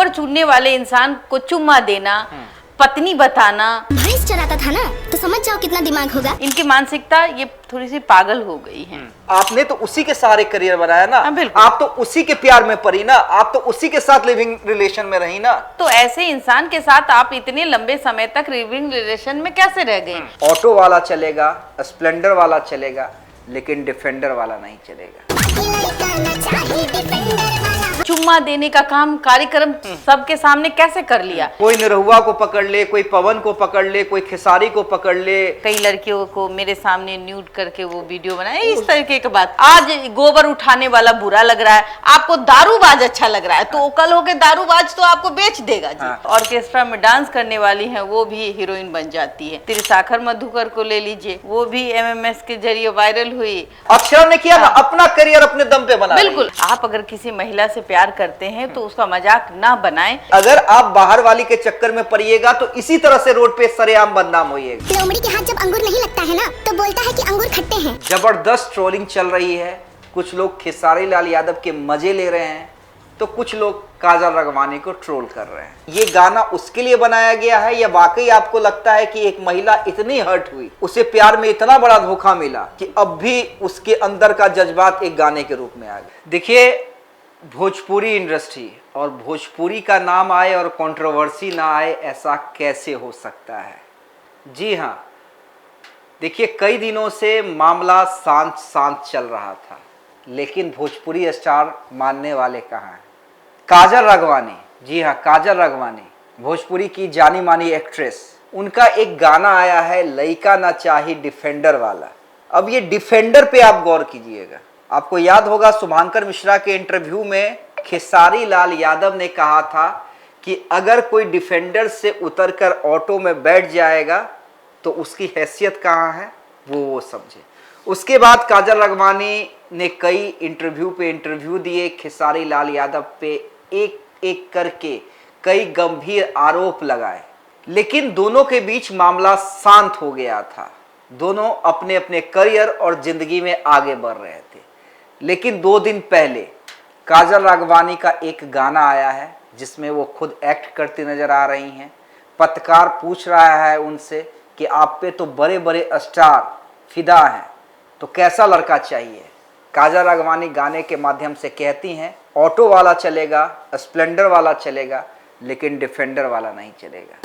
शक्कर चूरने वाले इंसान को चुम्मा देना, पत्नी बताना। भैंस चराता था ना, तो समझ जाओ कितना दिमाग होगा। इनकी मानसिकता ये थोड़ी सी पागल हो गई है। आपने तो उसी के सहारे करियर बनाया ना। बिल्कुल। आप तो उसी के प्यार में पड़ी ना, आप तो उसी के साथ लिविंग रिलेशन में रही ना। तो ऐसे इंसान के साथ आप इतने लंबे समय तक लिविंग रिलेशन में कैसे रह गए? ऑटो वाला चलेगा, स्प्लेंडर वाला चलेगा, लेकिन डिफेंडर वाला नहीं चलेगा। चुम्मा देने का काम कार्यक्रम सबके सामने कैसे कर लिया? कोई निरहुआ को पकड़ ले, कोई पवन को पकड़ ले, कोई खेसारी को पकड़ ले। कई लड़कियों को मेरे सामने न्यूड करके वो वीडियो बनाए, इस तरीके की बात। आज गोबर उठाने वाला बुरा लग रहा है, आपको दारूबाज अच्छा लग रहा है, तो कल होके दारूबाज तो आपको बेच देगा जी। ऑर्केस्ट्रा में डांस करने वाली है वो भी हीरोइन बन जाती है। त्रिशाखर मधुकर को ले लीजिए, वो भी MMS के जरिए वायरल हुई। अक्षरा ने किया ना, अपना करियर अपने दम पे बना। बिल्कुल। आप अगर किसी महिला से प्यार करते हैं तो उसका मजाक ना बनाएं। अगर आप बाहर वाली के चक्कर में पड़िएगा तो इसी तरह से रोड पे सरेआम बदनाम होइएगा। लोमड़ी के हाथ जब अंगूर नहीं लगता है ना, तो बोलता है कि अंगूर खट्टे हैं। जबरदस्त ट्रोलिंग चल रही है। कुछ लोग खेसारी लाल यादव के मजे ले रहे हैं, तो कुछ लोग काजल राघवानी को ट्रोल कर रहे हैं। ये गाना उसके लिए बनाया गया है या वाकई आपको लगता है कि एक महिला इतनी हर्ट हुई, उसे प्यार में इतना बड़ा धोखा मिला कि अब भी उसके अंदर का जज्बात एक गाने के रूप में आ गया? देखिए, भोजपुरी इंडस्ट्री और भोजपुरी का नाम आए और कंट्रोवर्सी ना आए, ऐसा कैसे हो सकता है? जी हाँ, देखिए, कई दिनों से मामला शांत शांत चल रहा था, लेकिन भोजपुरी स्टार मानने वाले कहाँ हैं? काजल राघवानी, जी हाँ, काजल राघवानी, भोजपुरी की जानी मानी एक्ट्रेस, उनका एक गाना आया है, लइका ना चाही डिफेंडर वाला। अब ये डिफेंडर पे आप गौर कीजिएगा। आपको याद होगा शुभांकर मिश्रा के इंटरव्यू में खेसारी लाल यादव ने कहा था कि अगर कोई डिफेंडर से उतरकर ऑटो में बैठ जाएगा तो उसकी हैसियत कहाँ है वो समझे। उसके बाद काजल राघवानी ने कई इंटरव्यू पे इंटरव्यू दिए, खेसारी लाल यादव पे एक एक करके कई गंभीर आरोप लगाए, लेकिन दोनों के बीच मामला शांत हो गया था। दोनों अपने अपने करियर और जिंदगी में आगे बढ़ रहे थे। लेकिन 2 दिन पहले काजल राघवानी का एक गाना आया है जिसमें वो खुद एक्ट करती नजर आ रही हैं। पत्रकार पूछ रहा है उनसे कि आप पे तो बड़े बड़े स्टार फिदा हैं, तो कैसा लड़का चाहिए? काजल राघवानी गाने के माध्यम से कहती हैं, ऑटो वाला चलेगा, स्प्लेंडर वाला चलेगा, लेकिन डिफेंडर वाला नहीं चलेगा।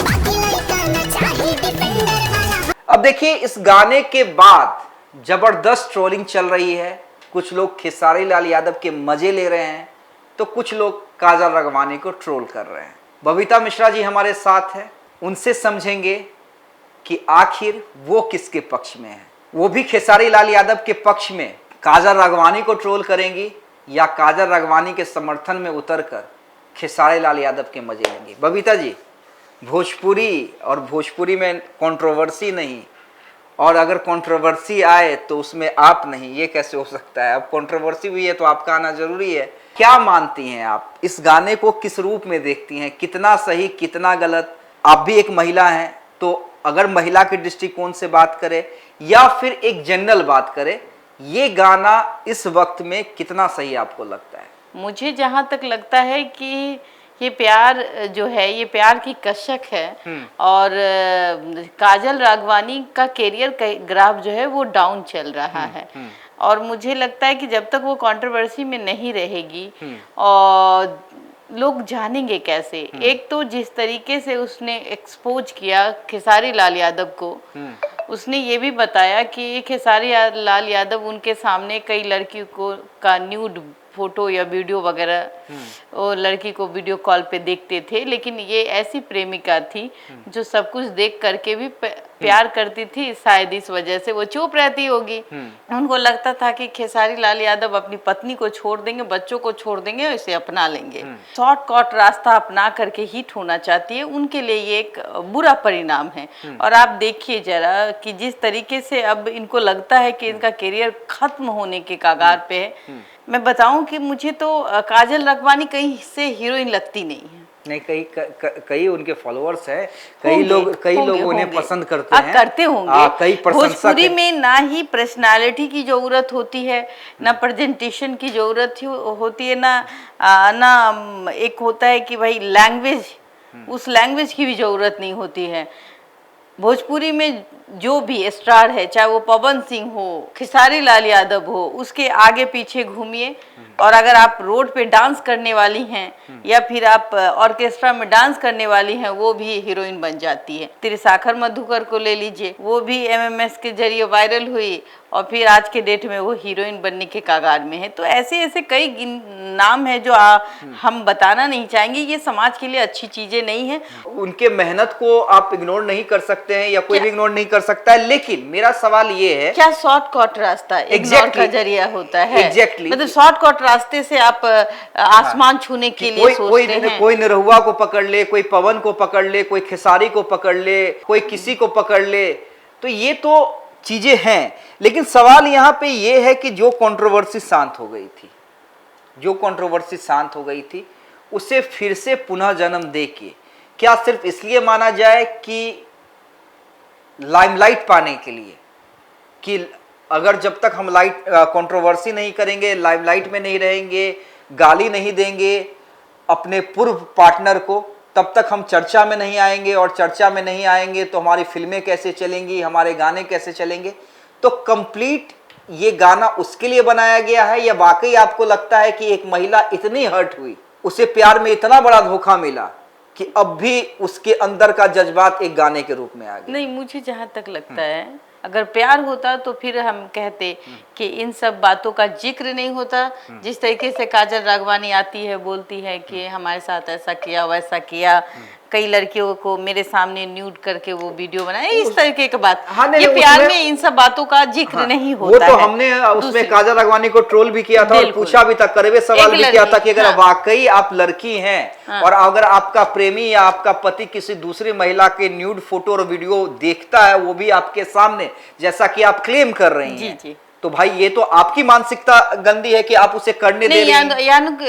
अब देखिए, इस गाने के बाद जबरदस्त ट्रोलिंग चल रही है। कुछ लोग खेसारी लाल यादव के मजे ले रहे हैं, तो कुछ लोग काजल राघवानी को ट्रोल कर रहे हैं। बबीता मिश्रा जी हमारे साथ हैं, उनसे समझेंगे कि आखिर वो किसके पक्ष में है। वो भी खेसारी लाल यादव के पक्ष में काजल राघवानी को ट्रोल करेंगी या काजल राघवानी के समर्थन में उतरकर खेसारी लाल यादव के मजे लेंगे। बबीता जी, भोजपुरी और भोजपुरी में कंट्रोवर्सी नहीं, और अगर कंट्रोवर्सी आए तो उसमें आप नहीं, ये कैसे हो सकता है? अब कंट्रोवर्सी हुई है तो आपका आना जरूरी है। क्या मानती हैं आप? इस गाने को किस रूप में देखती हैं? कितना सही, कितना गलत? आप भी एक महिला हैं, तो अगर महिला के दृष्टिकोण से बात करें या फिर एक जनरल बात करें, ये गाना इस वक्त में कितना सही आपको लगता है? मुझे जहाँ तक लगता है कि ये प्यार जो है, ये प्यार की कशक है। और काजल राघवानी का कैरियर ग्राफ जो है वो डाउन चल रहा है। और मुझे लगता है कि जब तक वो कंट्रोवर्सी में नहीं रहेगी और लोग जानेंगे कैसे। एक तो जिस तरीके से उसने एक्सपोज किया खेसारी लाल यादव को, उसने ये भी बताया कि खेसारी लाल यादव उनके सामने कई लड़कियों को का न्यूड फोटो या वीडियो वगैरह वो लड़की को वीडियो कॉल पे देखते थे, लेकिन ये ऐसी प्रेमिका थी जो सब कुछ देख करके भी प्यार करती थी। शायद इस वजह से वो चुप रहती होगी। उनको लगता था कि खेसारी लाल यादव अपनी पत्नी को छोड़ देंगे, बच्चों को छोड़ देंगे, इसे अपना लेंगे। शॉर्टकट रास्ता अपना करके हिट होना चाहती है, उनके लिए ये एक बुरा परिणाम है। और आप देखिए जरा कि जिस तरीके से अब इनको लगता है कि इनका करियर खत्म होने के कगार पे है। मैं बताऊं कि मुझे तो काजल राघवानी कहीं से हीरोइन लगती नहीं है। नहीं, कई उनके फॉलोअर्स हैं, कई होंगे, लोग उन्हें होंगे। पसंद करते हैं, करते होंगे। कई प्रशंसक भोजपुरी हैं। में ना ही पर्सनालिटी की जरूरत होती है, ना प्रेजेंटेशन की जरूरत होती है, ना एक होता है कि भाई लैंग्वेज, उस लैंग्वेज की भी जरूरत नहीं होती है। भोजपुरी में जो भी स्टार है, चाहे वो पवन सिंह हो, खेसारी लाल यादव हो, उसके आगे पीछे घूमिए, और अगर आप रोड पे डांस करने वाली हैं या फिर आप ऑर्केस्ट्रा में डांस करने वाली हैं, वो भी हीरोइन बन जाती है। त्रिशाखर मधुकर को ले लीजिए, वो भी एमएमएस के जरिए वायरल हुई और फिर आज के डेट में वो हीरोइन बनने के कगार में है। तो ऐसे ऐसे कई नाम है जो हम बताना नहीं चाहेंगे, ये समाज के लिए अच्छी चीजें नहीं है। उनके मेहनत को आप इग्नोर नहीं कर सकते हैं, या कोई भी इग्नोर नहीं कर सकता है, लेकिन मेरा सवाल ये है, क्या शॉर्टकट रास्ता इग्नोर का जरिया होता है? मतलब शॉर्टकट रास्ते से आप आसमान छूने के लिए सोचते हैं। कोई निरहुआ को पकड़ ले, कोई पवन को पकड़ ले, कोई खेसारी को पकड़ ले, कोई किसी को पकड़ ले, तो ये तो चीजें हैं। लेकिन सवाल यहाँ पे ये है कि जो कंट्रोवर्सी शांत हो गई थी, उसे फिर से पुनः जन्म दे के क्या सिर्फ इसलिए माना जाए कि लाइमलाइट पाने के लिए, कि अगर जब तक हम कंट्रोवर्सी नहीं करेंगे, लाइमलाइट में नहीं रहेंगे, गाली नहीं देंगे अपने पूर्व पार्टनर को, तब तक हम चर्चा में नहीं आएंगे, और चर्चा में नहीं आएंगे तो हमारी फिल्में कैसे चलेंगी, हमारे गाने कैसे चलेंगे? तो कंप्लीट ये गाना उसके लिए बनाया गया है, या वाकई आपको लगता है कि एक महिला इतनी हर्ट हुई, उसे प्यार में इतना बड़ा धोखा मिला कि अब भी उसके अंदर का जज्बात एक गाने के रूप में आ गया? नहीं, मुझे जहां तक लगता है, अगर प्यार होता तो फिर हम कहते कि इन सब बातों का जिक्र नहीं होता। जिस तरीके से काजल राघवानी आती है, बोलती है कि हमारे साथ ऐसा किया वैसा किया, कई लड़कियों को मेरे सामने न्यूड करके वो वीडियो बनाए, इस तरीके की बात। हाँ, ये प्यार में इन सब बातों का जिक्र नहीं होता वो तो है। हमने उसमें काजल राघवानी को ट्रोल भी किया था और पूछा भी था, करवे सवाल भी किया था कि अगर वाकई आप लड़की हैं और अगर आपका प्रेमी या आपका पति किसी दूसरी महिला के न्यूड फोटो और वीडियो देखता है, वो भी आपके सामने, जैसा कि आप क्लेम कर रही हैं, तो भाई ये तो आपकी मानसिकता गंदी है कि आप उसे करने दे रही हैं।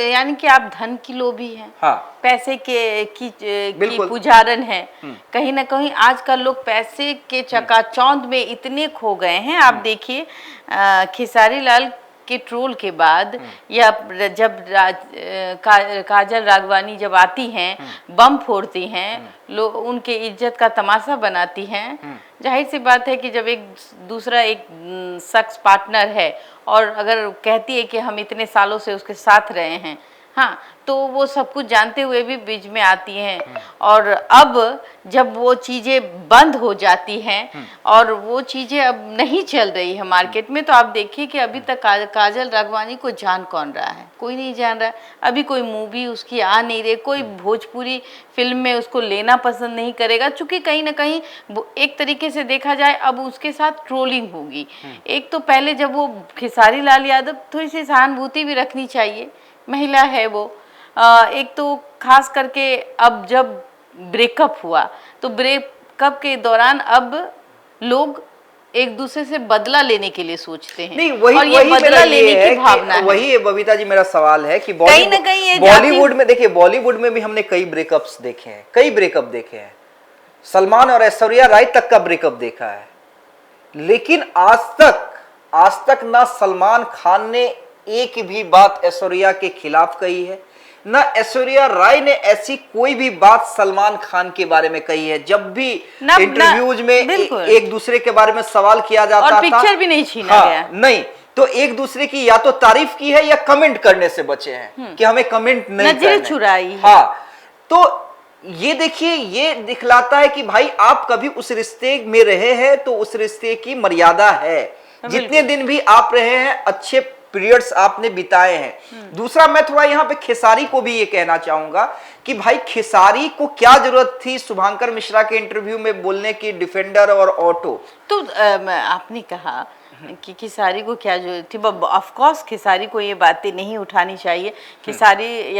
यानी कि आप धन की लोभी हैं, हाँ, पैसे की पुजारन है। कहीं ना कहीं आजकल लोग पैसे के चकाचौंध में इतने खो गए हैं। आप देखिए खेसारी लाल के ट्रोल के बाद, या जब काजल राघवानी जब आती हैं, बम फोड़ती हैं, लोग उनके इज्जत का तमाशा बनाती हैं, जाहिर सी बात है कि जब एक दूसरा एक शख्स पार्टनर है और अगर कहती है कि हम इतने सालों से उसके साथ रहे हैं, हाँ, तो वो सब कुछ जानते हुए भी बीच में आती हैं। और अब जब वो चीज़ें बंद हो जाती हैं और वो चीज़ें अब नहीं चल रही है मार्केट में, तो आप देखिए कि अभी तक काजल राघवानी को जान कौन रहा है? कोई नहीं जान रहा। अभी कोई मूवी उसकी आ नहीं रही, कोई भोजपुरी फिल्म में उसको लेना पसंद नहीं करेगा, चूँकि कहीं ना कहीं एक तरीके से देखा जाए अब उसके साथ ट्रोलिंग होगी। एक तो पहले जब वो खेसारी लाल यादव, थोड़ी सी सहानुभूति भी रखनी चाहिए, महिला है वो। एक तो खास करके अब जब ब्रेकअप हुआ, तो ब्रेकअप के दौरान अब लोग एक दूसरे से बदला लेने के लिए सोचते हैं। नहीं, वही और ये बदला लेने की भावना है। वही बबीता जी मेरा सवाल है कि कहीं ना कहीं बॉलीवुड में देखिए, बॉलीवुड में भी हमने कई ब्रेकअप्स देखे हैं, कई ब्रेकअप देखे हैं। सलमान और ऐश्वर्या राय तक का ब्रेकअप देखा है, लेकिन आज तक ना सलमान खान ने एक भी बात ऐश्वर्या के खिलाफ कही है, ना ऐश्वर्या राय ने ऐसी कोई भी बात सलमान खान के बारे में कही है। जब भी इंटरव्यूज में एक दूसरे के बारे में सवाल किया जाता था, और पिक्चर भी नहीं छीना गया, नहीं तो एक दूसरे की या तो तारीफ की है या कमेंट करने से बचे हैं कि हमें कमेंट नहीं करना, नजर चुराई है। हाँ, तो ये देखिए, ये दिखलाता है कि भाई आप कभी उस रिश्ते में रहे हैं तो उस रिश्ते की मर्यादा है। जितने दिन भी आप रहे हैं, अच्छे पीरियड्स आपने बिताए हैं। दूसरा, मैं थोड़ा यहाँ पे खेसारी को भी ये कहना चाहूंगा कि भाई खेसारी को क्या जरूरत थी शुभांकर मिश्रा के इंटरव्यू में बोलने की डिफेंडर और ऑटो? तो आपने कहा कि खेसारी को क्या जरूरत थी। ऑफ कोर्स खेसारी को ये बातें नहीं उठानी चाहिए। खेसारी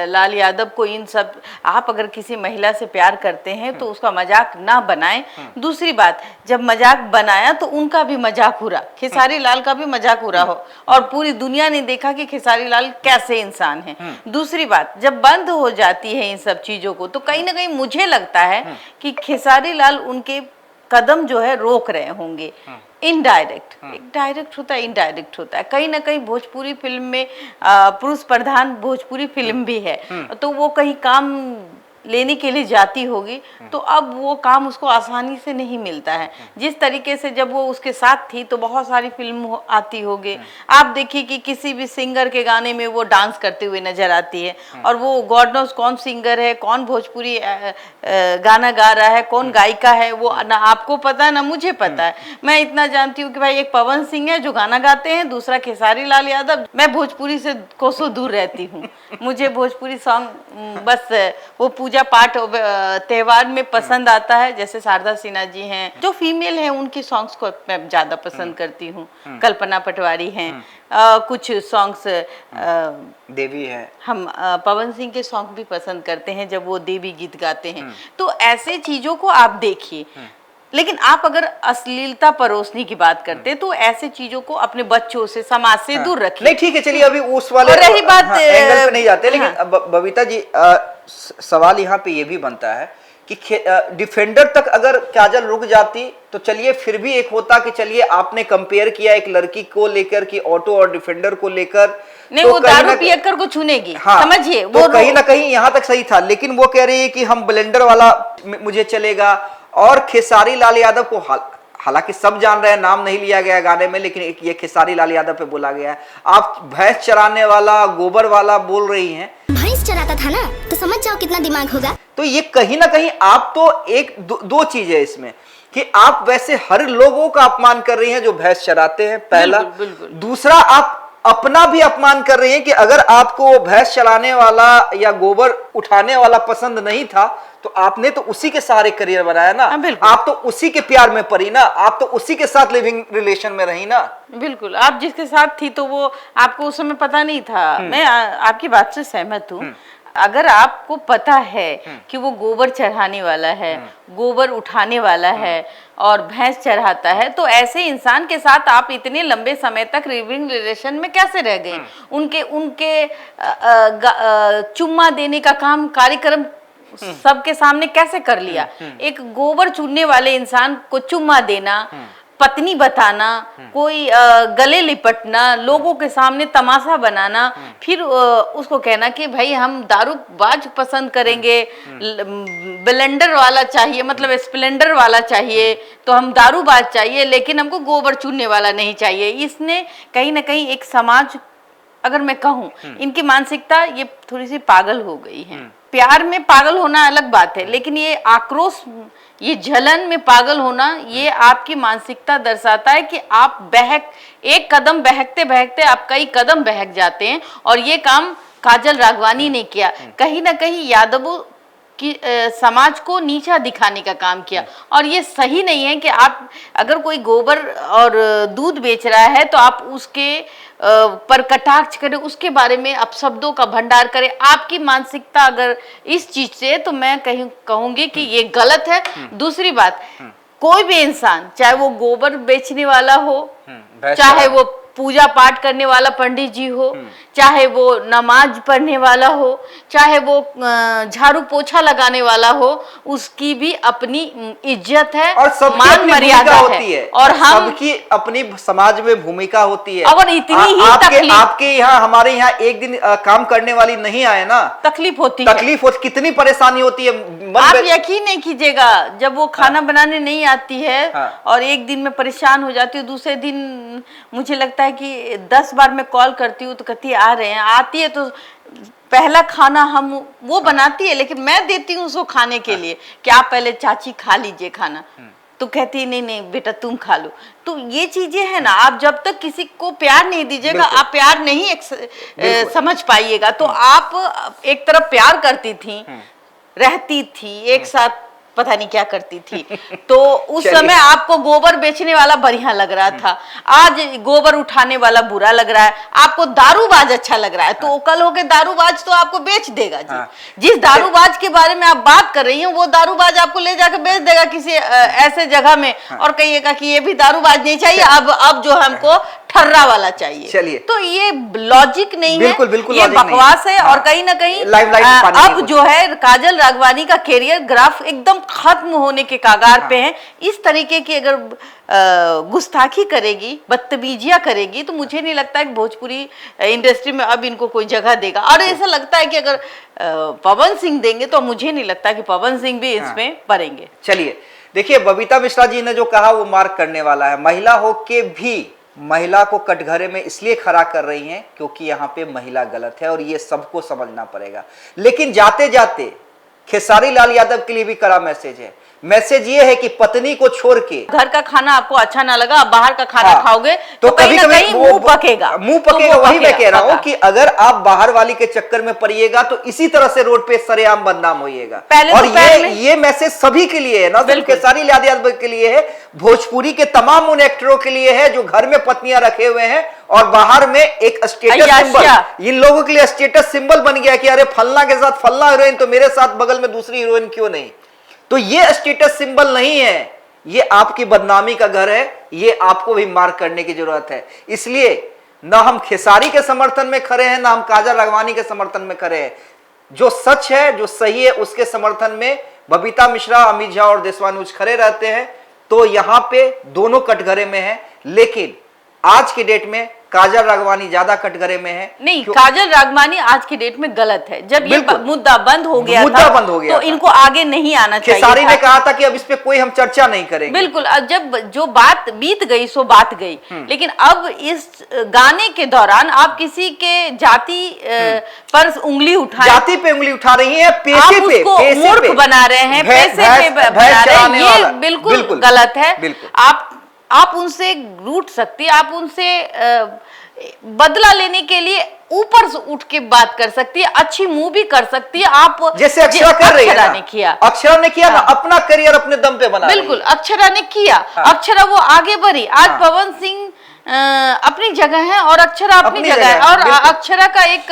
लाल यादव को इन सब, आप अगर किसी महिला से प्यार करते हैं तो उसका मजाक ना बनाएं। दूसरी बात, जब मजाक बनाया तो उनका भी मजाक उड़ा, खेसारी लाल का भी मजाक उड़ा हो और पूरी दुनिया ने देखा कि खेसारी लाल कैसे इंसान है। दूसरी बात, जब बंद हो जाती है इन सब चीजों को तो कहीं ना कहीं मुझे लगता है कि खेसारी लाल उनके कदम जो है रोक रहे होंगे। इनडायरेक्ट, एक डायरेक्ट होता है, इनडायरेक्ट होता है। कहीं ना कहीं भोजपुरी फिल्म में पुरुष प्रधान भोजपुरी फिल्म भी है, तो वो कहीं काम लेने के लिए जाती होगी तो अब वो काम उसको आसानी से नहीं मिलता है। जिस तरीके से जब वो उसके साथ थी तो बहुत सारी फिल्म आती होगी। आप देखिए कि किसी भी सिंगर के गाने में वो डांस करते हुए नजर आती है और वो गॉड नोस कौन सिंगर है, कौन भोजपुरी गाना गा रहा है, कौन गायिका है, वो ना आपको पता है ना मुझे पता है। मैं इतना जानती हूँ कि भाई एक पवन सिंह है जो गाना गाते हैं, दूसरा खेसारी लाल यादव। मैं भोजपुरी से कोसों दूर रहती हूँ, मुझे भोजपुरी सॉन्ग बस वो पूजा पाठ त्योहार में पसंद आता है। जैसे शारदा सिन्हा जी हैं जो फीमेल हैं, उनकी सॉन्ग्स को मैं ज्यादा पसंद करती हूँ। कल्पना पटवारी हैं, कुछ सॉन्ग्स देवी है, हम पवन सिंह के सॉन्ग भी पसंद करते हैं जब वो देवी गीत गाते हैं। तो ऐसे चीजों को आप देखिए, लेकिन आप अगर अश्लीलता परोसने की बात करते हैं तो ऐसे चीजों को अपने बच्चों से, समाज से दूर रखिए। नहीं ठीक है, चलिए अभी उस वाले रही बात एंगल पे नहीं जाते, लेकिन बबीता जी सवाल यहाँ पे ये भी बनता है कि डिफेंडर तक अगर काजल रुक जाती तो चलिए फिर भी एक होता कि चलिए आपने कंपेयर किया एक लड़की को लेकर कि ऑटो और डिफेंडर को लेकर, नहीं तो वो दारू पियकर को चुनेगी। हाँ, समझिए तो वो कहीं ना कहीं यहाँ तक सही था, लेकिन वो कह रही है कि हम ब्लेंडर वाला मुझे चलेगा। और खेसारी लाल यादव को हालांकि सब जान रहे हैं, नाम नहीं लिया गया गाने में, लेकिन ये खेसारी लाल यादव पे बोला गया है। आप भैंस चराने वाला, गोबर वाला बोल रही हैं। भैंस चराता था ना, तो समझ जाओ कितना दिमाग होगा। तो ये कहीं ना कहीं आप तो एक दो चीज है इसमें कि आप वैसे हर लोगों का अपमान कर रही हैं जो भैंस चराते हैं, पहला। बिल्कुल। दूसरा, आप अपना भी अपमान कर रही हैं कि अगर आपको भैंस चलाने वाला या गोबर उठाने वाला पसंद नहीं था तो आपने तो उसी के सहारे करियर बनाया ना। आप तो उसी के प्यार में पड़ी ना, आप तो उसी के साथ लिविंग रिलेशन में रही ना। बिल्कुल, आप जिसके साथ थी तो वो आपको उस समय पता नहीं था। मैं आपकी बात से सहमत हूँ। अगर आपको पता है कि वो गोबर चढ़ाने वाला है, गोबर उठाने वाला है और भैंस चढ़ाता है, तो ऐसे इंसान के साथ आप इतने लंबे समय तक लिविंग रिलेशन में कैसे रह गए? उनके चुम्मा देने का काम, कार्यक्रम सबके सामने कैसे कर लिया? एक गोबर चुनने वाले इंसान को चुम्मा देना, पत्नी बताना, कोई गले लिपटना, लोगों के सामने तमाशा बनाना, फिर उसको कहना कि भाई हम दारूबाज पसंद करेंगे, ब्लेंडर वाला चाहिए, मतलब स्प्लेंडर वाला चाहिए, तो हम दारूबाज चाहिए लेकिन हमको गोबर चूरने वाला नहीं चाहिए। इसने कहीं ना कहीं एक समाज, अगर मैं कहूँ, इनकी मानसिकता ये थोड़ी सी पागल हो गई है। प्यार में पागल होना अलग बात है, लेकिन ये आक्रोश, ये जलन में पागल होना, ये आपकी मानसिकता दर्शाता है कि आप एक कदम बहकते बहकते आप कई कदम बहक जाते हैं। और ये काम काजल राघवानी ने किया, कहीं ना कहीं यादवों कि समाज को नीचा दिखाने का काम किया। और ये सही नहीं है कि आप अगर कोई गोबर और दूध बेच रहा है तो आप उसके पर कटाक्ष करें, उसके बारे में अपशब्दों का भंडार करें। आपकी मानसिकता अगर इस चीज से, तो मैं कहूंगी कि ये गलत है। दूसरी बात, कोई भी इंसान, चाहे वो गोबर बेचने वाला हो, चाहे वो पूजा पाठ करने वाला पंडित जी हो, चाहे वो नमाज पढ़ने वाला हो, चाहे वो झाड़ू पोछा लगाने वाला हो, उसकी भी अपनी इज्जत है और मान मर्यादा होती है। और हम सबकी अपनी समाज में भूमिका होती है। अगर इतनी ही आपके यहाँ, हमारे यहाँ एक दिन काम करने वाली नहीं आए ना, तकलीफ होती है। कितनी परेशानी होती है। आप यकीन नहीं कीजिएगा, जब वो खाना बनाने नहीं आती है और एक दिन में परेशान हो जाती हूँ, दूसरे दिन मुझे लगता है कि 10 बार मैं कॉल करती हूँ तो कहती है आ रहे हैं। आती है तो पहला खाना वो बनाती है, लेकिन मैं देती हूँ उसको खाने के लिए कि आप पहले चाची खा लीजिए खाना, तो कहती है नहीं बेटा तुम खा लो। तो ये चीजें हैं ना, आप जब तक किसी को प्यार नहीं दीजिएगा, आप प्यार नहीं समझ पाइएगा। तो आप एक तरफ प्यार करती थी, रहती थी, एक साथ पता नहीं क्या करती थी। तो उस समय आपको गोबर बेचने वाला बढ़िया लग रहा था, आज गोबर उठाने वाला बुरा लग रहा है, आपको दारूबाज अच्छा लग रहा है। तो कल होके दारूबाज तो आपको बेच देगा जी। जिस दारूबाज के बारे में आप बात कर रही हैं वो दारूबाज आपको ले जाकर बेच देगा किसी ऐसे जगह में, और कहिएगा कि ये भी दारूबाज नहीं चाहिए, अब जो हमको ठर्रा वाला चाहिए। चलिए, तो ये लॉजिक नहीं है, बिल्कुल ये बकवास है। और कहीं ना कहीं अब जो है काजल राघवानी का कैरियर ग्राफ एकदम खत्म होने के कागार पे है। इस तरीके की अगर गुस्ताखी करेगी, बदतमीजियां करेगी, तो मुझे नहीं लगता है कि भोजपुरी इंडस्ट्री में अब इनको कोई जगह देगा। और ऐसा लगता है कि अगर पवन सिंह देंगे तो मुझे नहीं लगता कि पवन सिंह भी इसमें पड़ेंगे। चलिए देखिए, बबीता मिश्रा जी ने जो कहा वो मार्क करने वाला है। महिला होके भी महिला को कटघरे में इसलिए खड़ा कर रही हैं क्योंकि यहाँ पे महिला गलत है, और ये सबको समझना पड़ेगा। लेकिन जाते जाते खेसारी लाल यादव के लिए भी कड़ा मैसेज है। मैसेज ये है कि पत्नी को छोड़ के, घर का खाना आपको अच्छा ना लगा, आप बाहर का खाना खाओगे तो कहीं ना कहीं मुंह पकेगा। वही मैं कह रहा हूं कि अगर आप बाहर वाली के चक्कर में पड़िएगा तो इसी तरह से रोड पे सरेआम बदनाम होइएगा। और ये मैसेज सभी के लिए है, ना सिर्फ खेसारी लाल यादव के लिए है, भोजपुरी के तमाम उन एक्टरों के लिए है जो घर में पत्नियां रखे हुए हैं और बाहर में एक स्टेटस सिंबल, इन लोगों के लिए स्टेटस सिंबल बन गया कि अरे फलना के साथ फलना हीरोइन तो मेरे साथ बगल में दूसरी हीरोइन क्यों नहीं। तो ये स्टेटस सिंबल नहीं है, ये आपकी बदनामी का घर है, ये आपको भी मार्क करने की जरूरत है। इसलिए ना हम खेसारी के समर्थन में खड़े हैं, ना हम काजल राघवानी के समर्थन में खड़े हैं। जो सच है, जो सही है, उसके समर्थन में बबीता मिश्रा, अमित झा और देशवानुज खड़े रहते हैं। तो यहां पे दोनों कटघरे में है, लेकिन आज की डेट में काजल राघवानी ज्यादा कटघरे में है। नहीं, काजल राघवानी आज की डेट में गलत है। जब ये मुद्दा बंद हो गया तो इनको आगे नहीं आना चाहिए। खेसारी ने कहा था कि अब इस पे कोई हम चर्चा नहीं करेंगे। बिल्कुल, अब जब जो बात बीत गई सो बात गई। लेकिन अब इस गाने के दौरान आप किसी के जाति पर उंगली उठाएं, जाति पे उंगली उठा रही है, पैसे पे, मूर्ख बना रहे हैं, पैसे पे बना रहे हैं, ये बिल्कुल गलत है। आप उनसे रूठ सकती है, आप उनसे बदला लेने के लिए ऊपर से उठ के बात कर सकती है, अच्छी मूव भी कर सकती है। आप जैसे अक्षरा कर रही है ना, अक्षरा ने किया ना, अपना करियर अपने दम पे बना। बिल्कुल, अक्षरा ने किया, अक्षरा वो आगे बढ़ी। आज पवन सिंह अपनी जगह है और अक्षरा अपनी जगह है, और अक्षरा का एक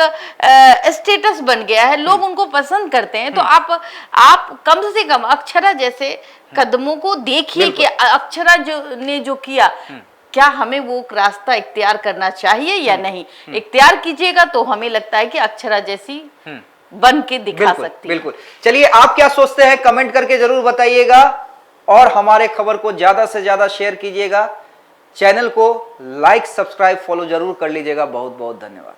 स्टेटस बन गया है, लोग उनको पसंद करते हैं। तो आप कम से कम अक्षरा जैसे कदमों को देखिए कि अक्षरा ने जो किया, क्या हमें वो रास्ता इख्तियार करना चाहिए या नहीं। इख्तियार कीजिएगा तो हमें लगता है कि अक्षरा जैसी बन के दिखा सकती है। बिल्कुल। चलिए, आप क्या सोचते हैं कमेंट करके जरूर बताइएगा, और हमारे खबर को ज्यादा से ज्यादा शेयर कीजिएगा। चैनल को लाइक, सब्सक्राइब, फॉलो जरूर कर लीजिएगा। बहुत बहुत धन्यवाद।